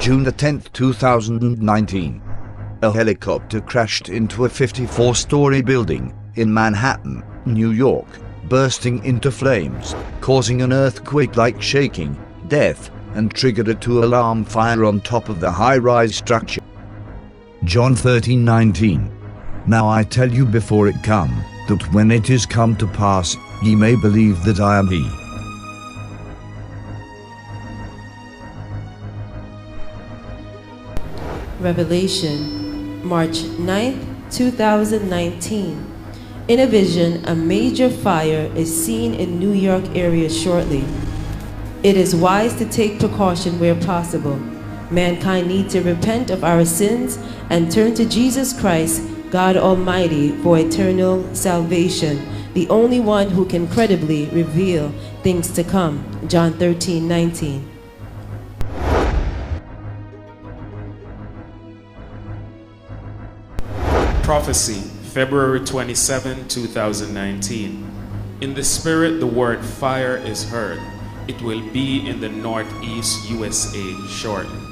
June the 10th, 2019. A helicopter crashed into a 54-story building in Manhattan, New York, bursting into flames, causing an earthquake-like shaking, death, and triggered a two-alarm fire on top of the high-rise structure. John 13:19. Now I tell you before it come, that when it is come to pass, ye may believe that I am he. Revelation, March 9th, 2019. In a vision, a major fire is seen in New York area shortly. It is wise to take precaution where possible. Mankind needs to repent of our sins and turn to Jesus Christ, God Almighty, for eternal salvation, the only one who can credibly reveal things to come. John 13:19. Prophecy, February 27, 2019. In the spirit, the word fire is heard. It will be in the Northeast USA shortly.